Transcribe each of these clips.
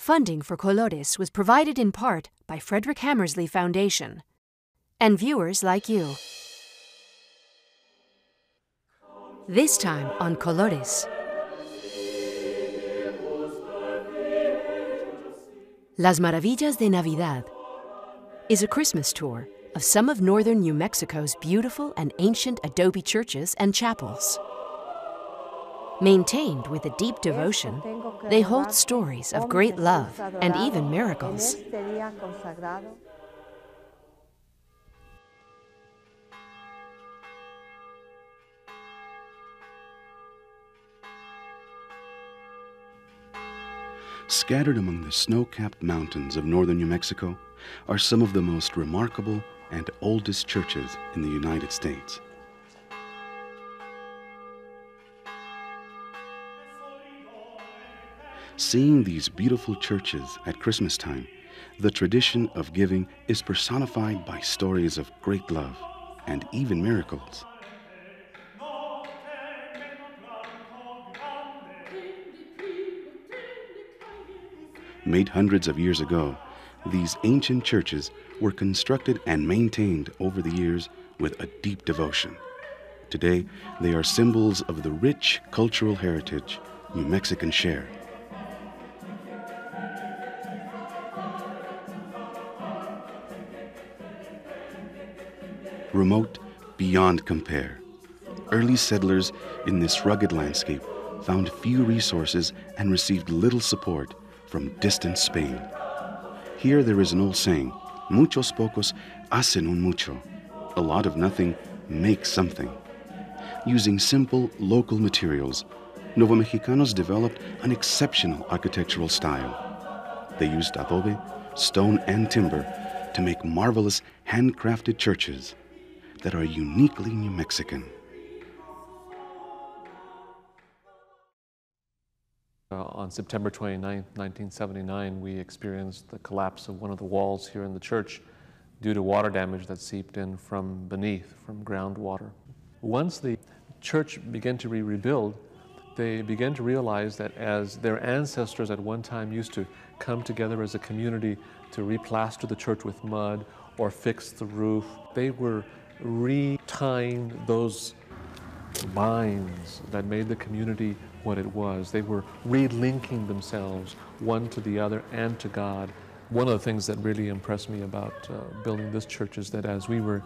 Funding for Colores was provided in part by Frederick Hammersley Foundation and viewers like you. This time on Colores. Las Maravillas de Navidad is a Christmas tour of some of northern New Mexico's beautiful and ancient adobe churches and chapels. Maintained with a deep devotion, they hold stories of great love and even miracles. Scattered among the snow-capped mountains of northern New Mexico are some of the most remarkable and oldest churches in the United States. Seeing these beautiful churches at Christmas time, the tradition of giving is personified by stories of great love and even miracles. Made hundreds of years ago, these ancient churches were constructed and maintained over the years with a deep devotion. Today, they are symbols of the rich cultural heritage New Mexicans share. Remote beyond compare, early settlers in this rugged landscape found few resources and received little support from distant Spain. Here there is an old saying, muchos pocos hacen un mucho. A lot of nothing makes something. Using simple local materials, Nuevo Mexicanos developed an exceptional architectural style. They used adobe, stone, and timber to make marvelous handcrafted churches that are uniquely New Mexican. On September 29, 1979, we experienced the collapse of one of the walls here in the church due to water damage that seeped in from beneath, from groundwater. Once the church began to rebuild, they began to realize that as their ancestors at one time used to come together as a community to replaster the church with mud or fix the roof, they were retying those binds that made the community what it was. They were relinking themselves one to the other and to God. One of the things that really impressed me about building this church is that as we were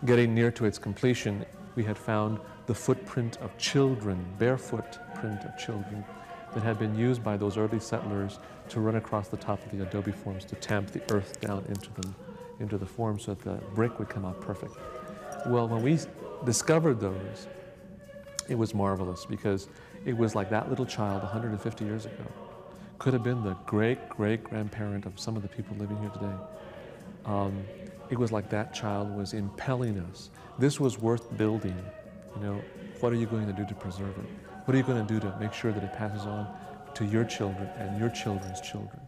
getting near to its completion, we had found the footprint of children, barefoot print of children that had been used by those early settlers to run across the top of the adobe forms to tamp the earth down into the form so that the brick would come out perfect. Well, when we discovered those, it was marvelous because it was like that little child 150 years ago could have been the great-great-grandparent of some of the people living here today. It was like that child was impelling us. This was worth building. You know, what are you going to do to preserve it? What are you going to do to make sure that it passes on to your children and your children's children?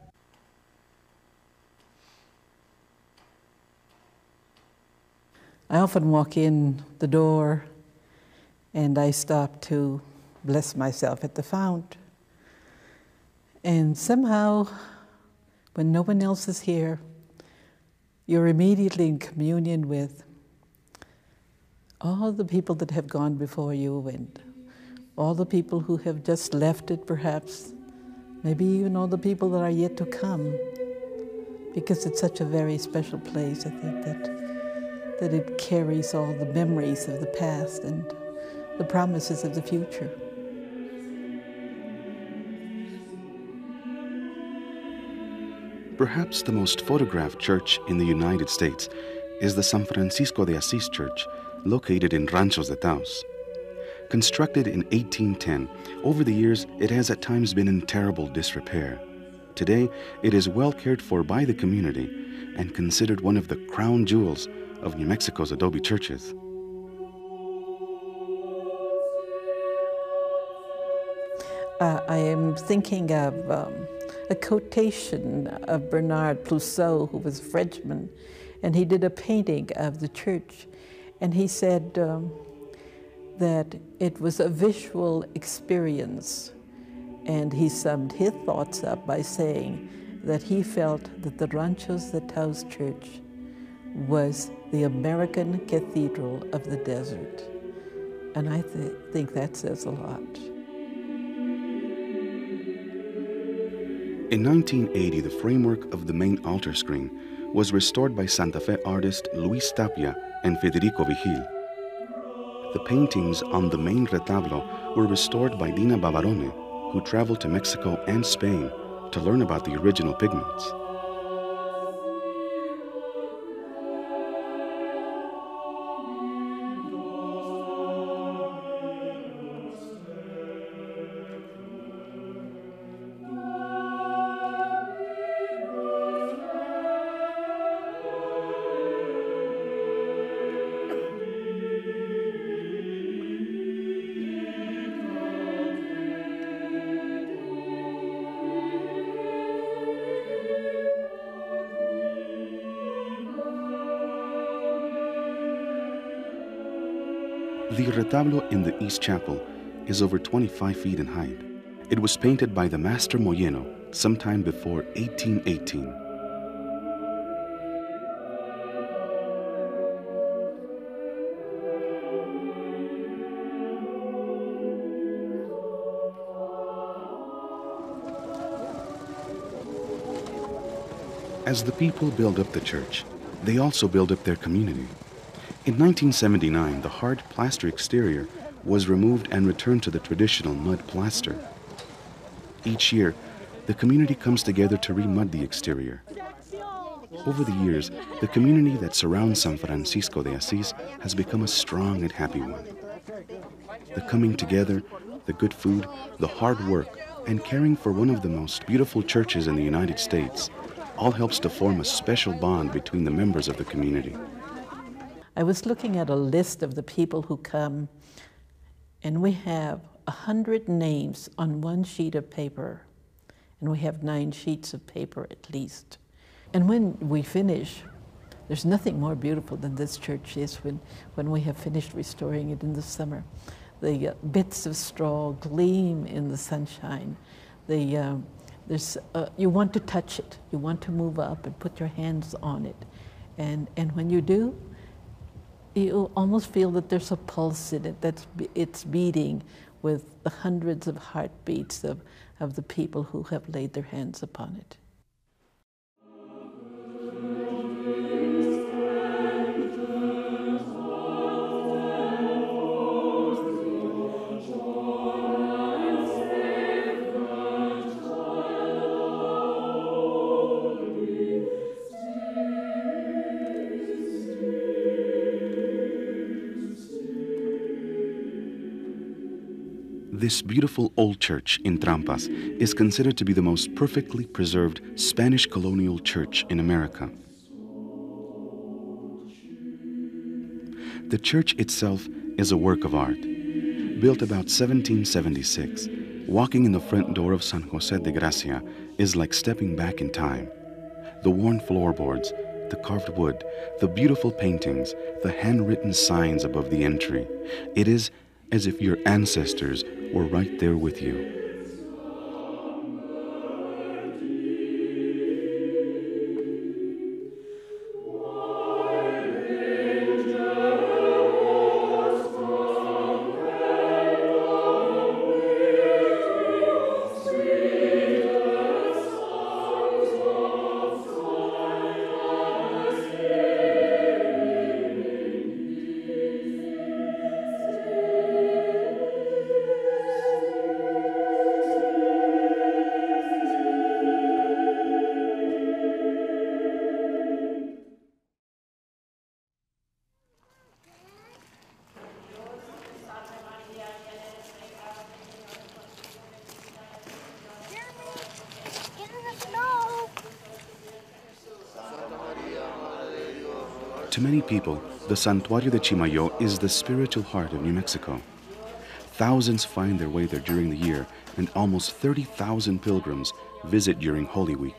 I often walk in the door and I stop to bless myself at the fount. And somehow, when no one else is here, you're immediately in communion with all the people that have gone before you and all the people who have just left it perhaps, maybe even all the people that are yet to come, because it's such a very special place. I think that it carries all the memories of the past and the promises of the future. Perhaps the most photographed church in the United States is the San Francisco de Asís Church, located in Ranchos de Taos. Constructed in 1810, over the years it has at times been in terrible disrepair. Today, it is well cared for by the community and considered one of the crown jewels of New Mexico's adobe churches. I am thinking of a quotation of Bernard Plousseau, who was a Frenchman, and he did a painting of the church, and he said that it was a visual experience, and he summed his thoughts up by saying that he felt that the Ranchos de Taos Church was the American cathedral of the desert. And I think that says a lot. In 1980, the framework of the main altar screen was restored by Santa Fe artist Luis Tapia and Federico Vigil. The paintings on the main retablo were restored by Lina Bavarone, who traveled to Mexico and Spain to learn about the original pigments. The retablo in the East Chapel is over 25 feet in height. It was painted by the Master Moyeno sometime before 1818. As the people build up the church, they also build up their community. In 1979, the hard plaster exterior was removed and returned to the traditional mud plaster. Each year, the community comes together to remud the exterior. Over the years, the community that surrounds San Francisco de Asís has become a strong and happy one. The coming together, the good food, the hard work, and caring for one of the most beautiful churches in the United States all helps to form a special bond between the members of the community. I was looking at a list of the people who come, and we have 100 names on one sheet of paper, and we have 9 sheets of paper at least. And when we finish, there's nothing more beautiful than this church is when we have finished restoring it in the summer. The bits of straw gleam in the sunshine. You want to touch it. You want to move up and put your hands on it. And when you do, you almost feel that there's a pulse in it, it's beating with the hundreds of heartbeats of the people who have laid their hands upon it. This beautiful old church in Trampas is considered to be the most perfectly preserved Spanish colonial church in America. The church itself is a work of art. Built about 1776, walking in the front door of San José de Gracia is like stepping back in time. The worn floorboards, the carved wood, the beautiful paintings, the handwritten signs above the entry. It is as if your ancestors were right there with you. To many people, the Santuario de Chimayo is the spiritual heart of New Mexico. Thousands find their way there during the year, and almost 30,000 pilgrims visit during Holy Week.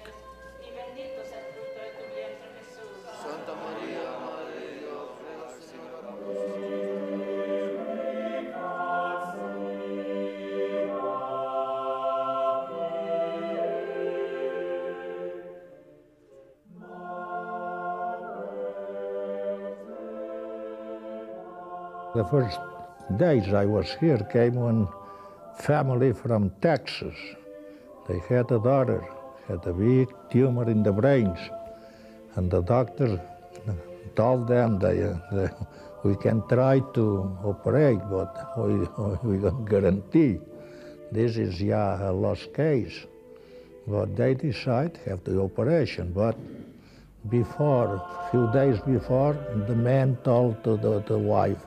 The first days I was here came one family from Texas. They had a daughter, had a big tumor in the brains, and the doctor told them we can try to operate, but we don't guarantee. This is a lost case. But they decide to have the operation. But before, a few days before, the man told to the wife,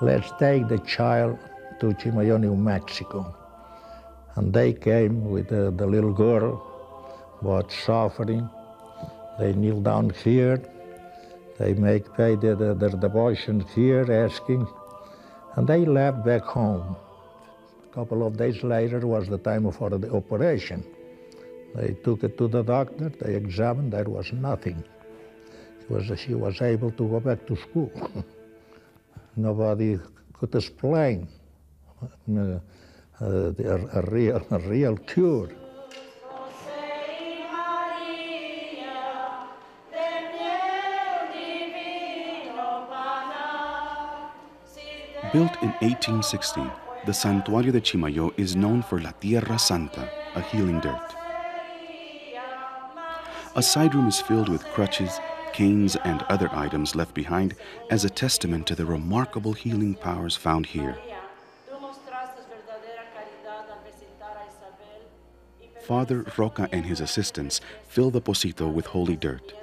let's take the child to Chimayo, New Mexico. And they came with the little girl, but suffering. They kneel down here. They pay their devotion here, asking, and they left back home. A couple of days later was the time for the operation. They took it to the doctor, they examined, there was nothing. She was able to go back to school. Nobody could explain a real cure. Built in 1860, the Santuario de Chimayo is known for La Tierra Santa, a healing dirt. A side room is filled with crutches, canes, and other items left behind as a testament to the remarkable healing powers found here. Father Roca and his assistants fill the pocito with holy dirt.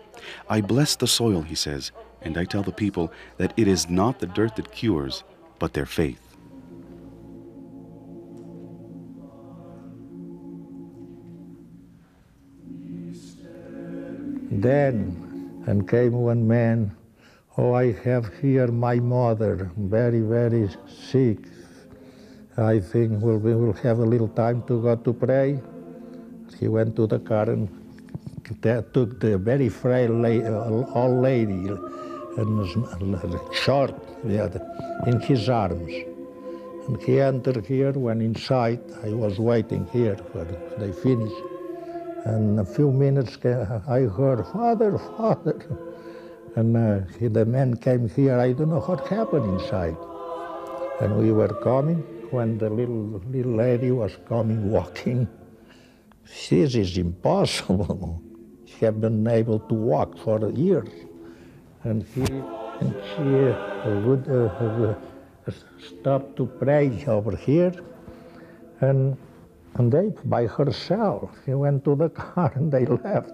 I bless the soil, he says, and I tell the people that it is not the dirt that cures, but their faith. Then, and came one man, oh, I have here my mother, very, very sick. I think we'll have a little time to go to pray. He went to the car and took the very frail old lady and short in his arms. And he entered here, went inside. I was waiting here for they finished. And a few minutes I heard, Father, Father. And the man came here, I don't know what happened inside. And we were coming when the little lady was coming walking. This is impossible. She had been able to walk for years. And she would stop to pray over here. And they, by herself, she went to the car and they left.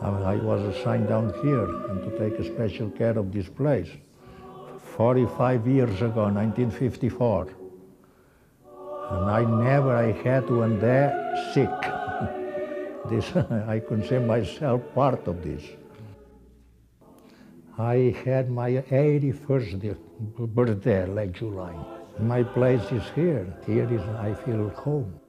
I was assigned down here and to take a special care of this place. 45 years ago, 1954. And I had one there sick. This, I consider myself part of this. I had my 81st birthday last July. My place is here. Here is, I feel home.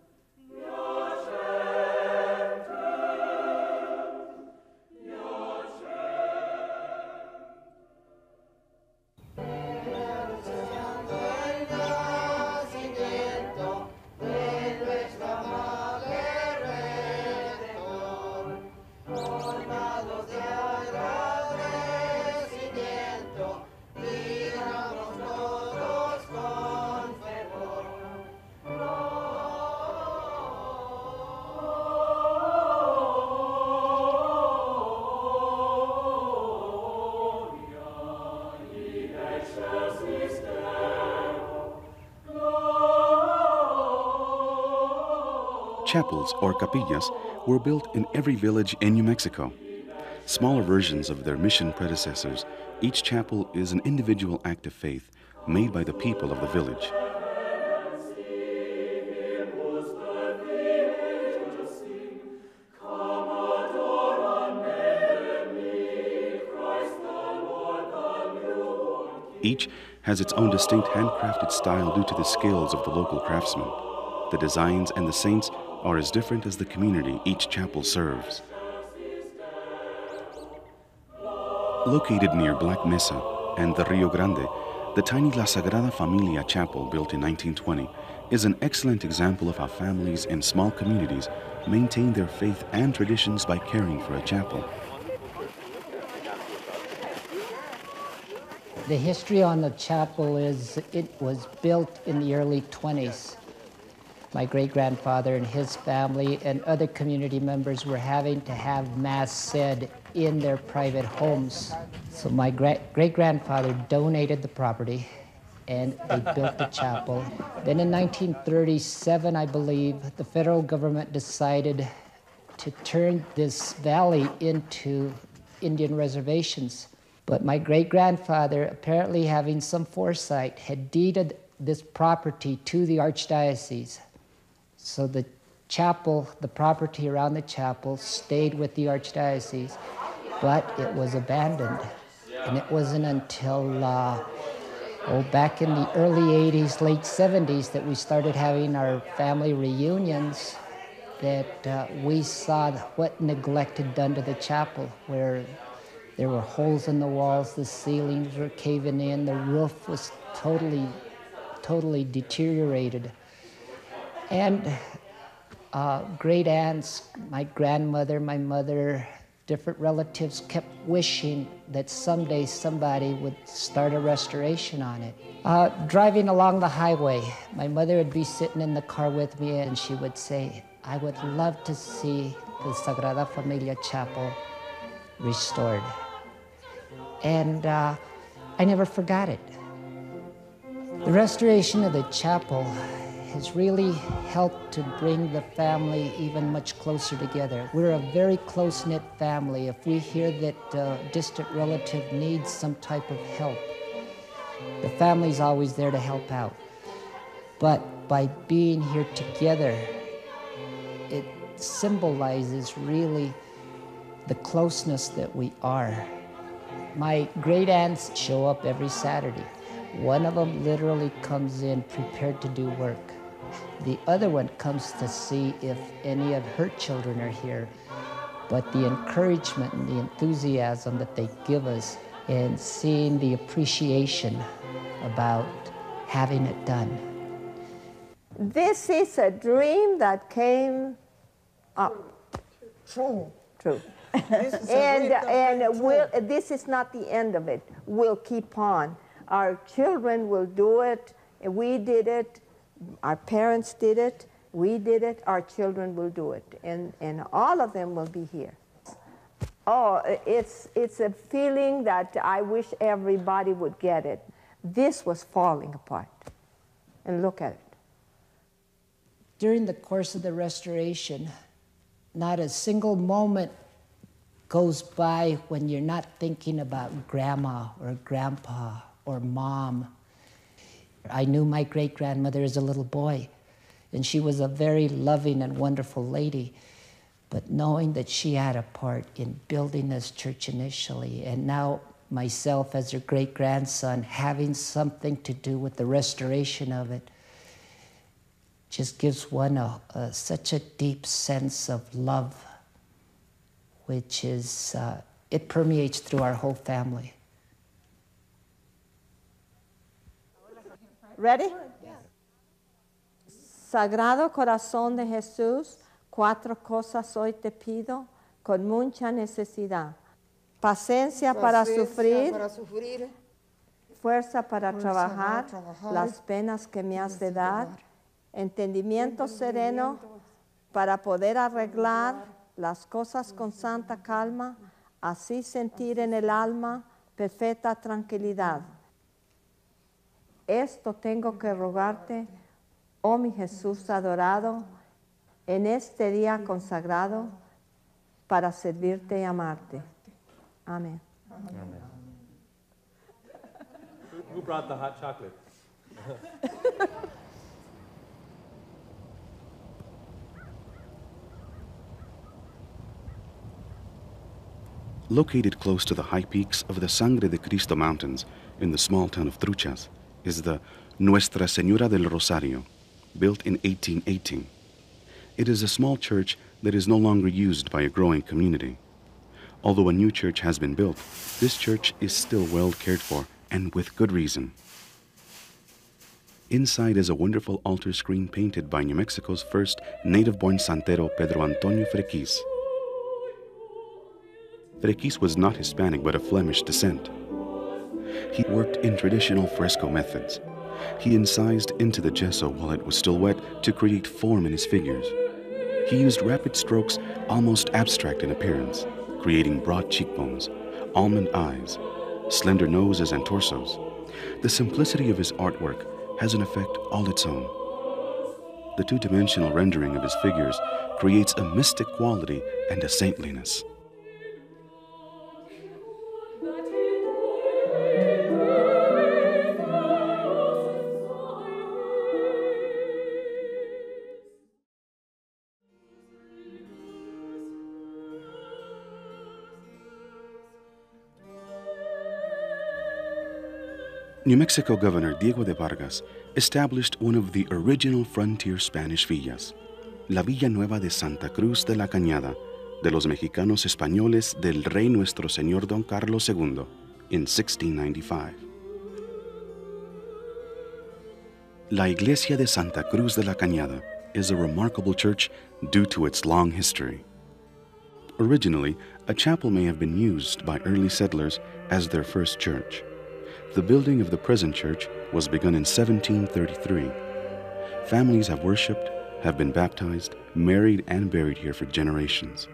Chapels, or capillas, were built in every village in New Mexico. Smaller versions of their mission predecessors, each chapel is an individual act of faith made by the people of the village. Each has its own distinct handcrafted style due to the skills of the local craftsmen. The designs and the saints are as different as the community each chapel serves. Located near Black Mesa and the Rio Grande, the tiny La Sagrada Familia Chapel, built in 1920, is an excellent example of how families in small communities maintain their faith and traditions by caring for a chapel. The history on the chapel is it was built in the early 20s. My great-grandfather and his family and other community members were having to have Mass said in their private homes. So my great-grandfather donated the property and they built the chapel. Then in 1937, I believe, the federal government decided to turn this valley into Indian reservations. But my great-grandfather, apparently having some foresight, had deeded this property to the archdiocese. So the chapel, the property around the chapel, stayed with the archdiocese, but it was abandoned. And it wasn't until back in the early 80s, late 70s, that we started having our family reunions, that we saw what neglect had done to the chapel, where there were holes in the walls, the ceilings were caving in, the roof was totally deteriorated. And great aunts, my grandmother, my mother, different relatives kept wishing that someday somebody would start a restoration on it. Driving along the highway, my mother would be sitting in the car with me and she would say, I would love to see the Sagrada Familia Chapel restored. And I never forgot it. The restoration of the chapel has really helped to bring the family even much closer together. We're a very close-knit family. If we hear that a distant relative needs some type of help, the family's always there to help out. But by being here together, it symbolizes really the closeness that we are. My great aunts show up every Saturday. One of them literally comes in prepared to do work. The other one comes to see if any of her children are here. But the encouragement and the enthusiasm that they give us and seeing the appreciation about having it done. This is a dream that came up. True. True. This is not the end of it. We'll keep on. Our children will do it. We did it. Our parents did it. We did it. Our children will do it. And all of them will be here. Oh, it's a feeling that I wish everybody would get it. This was falling apart. And look at it. During the course of the restoration, not a single moment goes by when you're not thinking about grandma or grandpa or mom. I knew my great-grandmother as a little boy, and she was a very loving and wonderful lady. But knowing that she had a part in building this church initially, and now myself as her great-grandson having something to do with the restoration of it, just gives one such a deep sense of love, which is, it permeates through our whole family. Ready? Sagrado Corazón de Jesús, 4 cosas hoy te pido con mucha necesidad. Paciencia para sufrir, fuerza para trabajar las penas que me has de dar, entendimiento sereno para poder arreglar las cosas con santa calma, así sentir en el alma perfecta tranquilidad. Esto tengo que rogarte, oh mi Jesús adorado, en este día consagrado para servirte y amarte. Amén. Amen. Who brought the hot chocolate? Located close to the high peaks of the Sangre de Cristo Mountains in the small town of Truchas is the Nuestra Señora del Rosario, built in 1818. It is a small church that is no longer used by a growing community. Although a new church has been built, this church is still well cared for, and with good reason. Inside is a wonderful altar screen painted by New Mexico's first native-born santero, Pedro Antonio Frequis. Frequis was not Hispanic but of Flemish descent. He worked in traditional fresco methods. He incised into the gesso while it was still wet to create form in his figures. He used rapid strokes, almost abstract in appearance, creating broad cheekbones, almond eyes, slender noses and torsos. The simplicity of his artwork has an effect all its own. The two-dimensional rendering of his figures creates a mystic quality and a saintliness. New Mexico Governor Diego de Vargas established one of the original frontier Spanish villas, la Villa Nueva de Santa Cruz de la Cañada, de los mexicanos españoles del Rey Nuestro Señor Don Carlos II, in 1695. La Iglesia de Santa Cruz de la Cañada is a remarkable church due to its long history. Originally, a chapel may have been used by early settlers as their first church. The building of the present church was begun in 1733. Families have worshipped, have been baptized, married, and buried here for generations.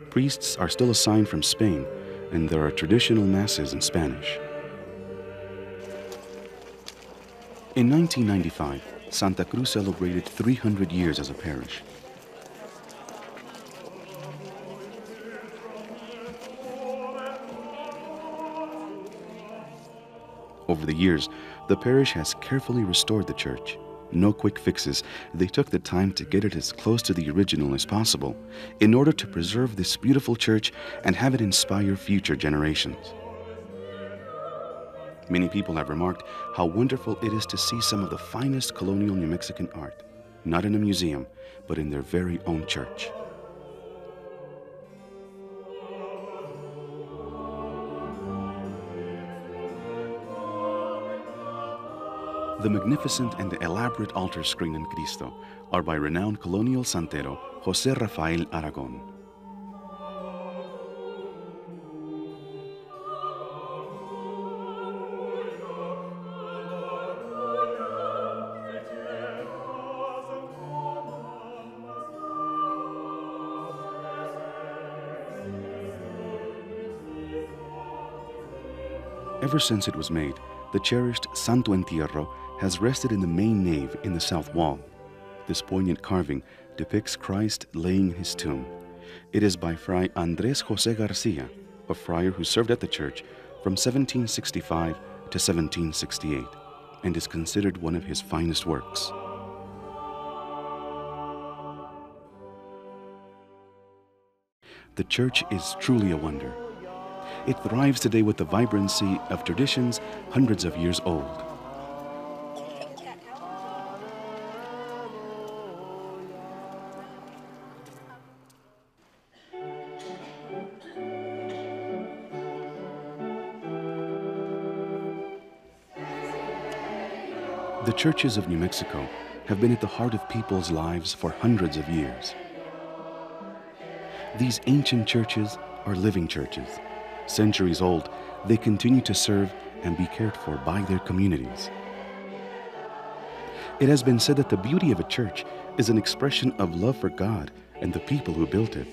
Priests are still assigned from Spain, and there are traditional masses in Spanish. In 1995, Santa Cruz celebrated 300 years as a parish. Over the years, the parish has carefully restored the church. No quick fixes. They took the time to get it as close to the original as possible in order to preserve this beautiful church and have it inspire future generations. Many people have remarked how wonderful it is to see some of the finest colonial New Mexican art, not in a museum, but in their very own church. The magnificent and elaborate altar screen and Cristo are by renowned colonial santero José Rafael Aragon. Ever since it was made, the cherished Santo Entierro has rested in the main nave in the south wall. This poignant carving depicts Christ laying in his tomb. It is by Fray Andrés José Garcia, a friar who served at the church from 1765 to 1768, and is considered one of his finest works. The church is truly a wonder. It thrives today with the vibrancy of traditions hundreds of years old. The churches of New Mexico have been at the heart of people's lives for hundreds of years. These ancient churches are living churches. Centuries old, they continue to serve and be cared for by their communities. It has been said that the beauty of a church is an expression of love for God and the people who built it.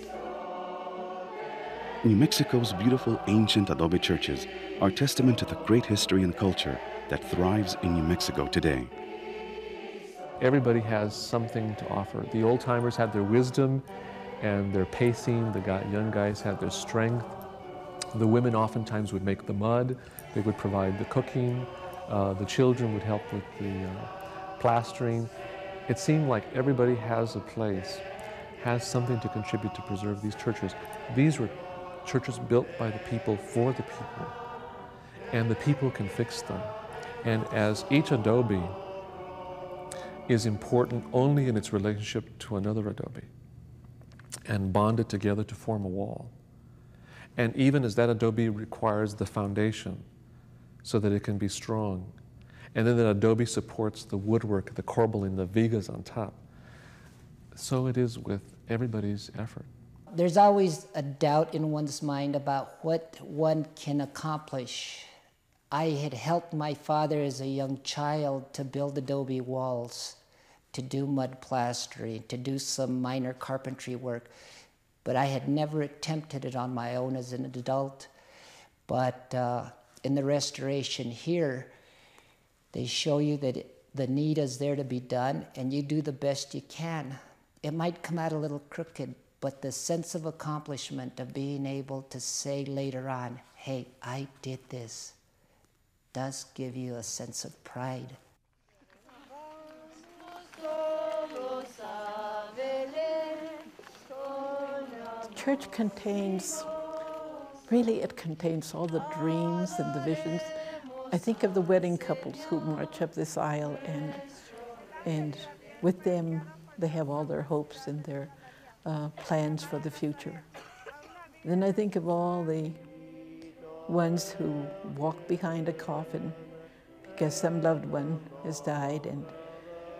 New Mexico's beautiful ancient adobe churches are testament to the great history and culture that thrives in New Mexico today. Everybody has something to offer. The old-timers had their wisdom and their pacing. The young guys had their strength. The women oftentimes would make the mud. They would provide the cooking. The children would help with the plastering. It seemed like everybody has a place, has something to contribute to preserve these churches. These were churches built by the people for the people, and the people can fix them. And as each adobe is important only in its relationship to another adobe and bonded together to form a wall. And even as that adobe requires the foundation so that it can be strong. And then the adobe supports the woodwork, the corbelling, the vigas on top. So it is with everybody's effort. There's always a doubt in one's mind about what one can accomplish. I had helped my father as a young child to build adobe walls, to do mud plastering, to do some minor carpentry work, but I had never attempted it on my own as an adult. But in the restoration here, they show you that the need is there to be done, and you do the best you can. It might come out a little crooked, but the sense of accomplishment of being able to say later on, hey, I did this, does give you a sense of pride. The church contains, really it contains all the dreams and the visions. I think of the wedding couples who march up this aisle, and with them they have all their hopes and their plans for the future. Then I think of all the ones who walk behind a coffin because some loved one has died, and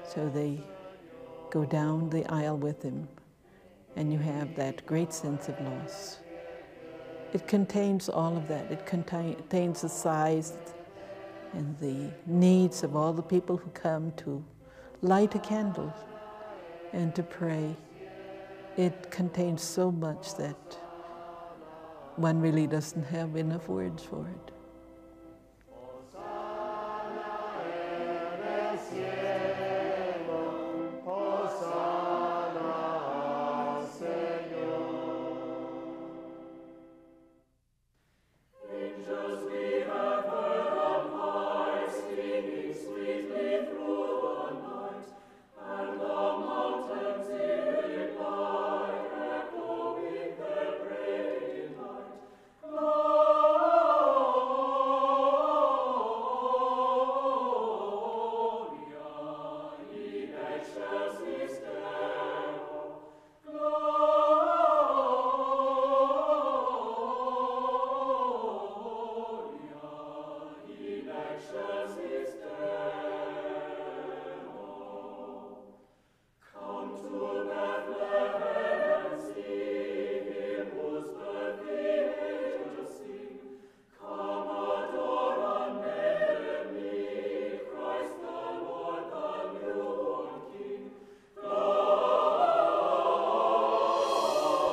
so they go down the aisle with him, and you have that great sense of loss. It contains all of that. It contains the sighs and the needs of all the people who come to light a candle and to pray. It contains so much that one really doesn't have enough words for it.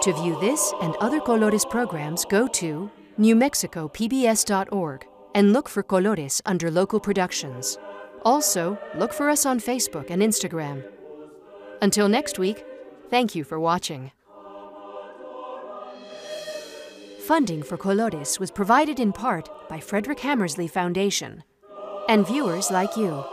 To view this and other Colores programs, go to newmexicopbs.org and look for Colores under local productions. Also, look for us on Facebook and Instagram. Until next week, thank you for watching. Funding for Colores was provided in part by Frederick Hammersley Foundation and viewers like you.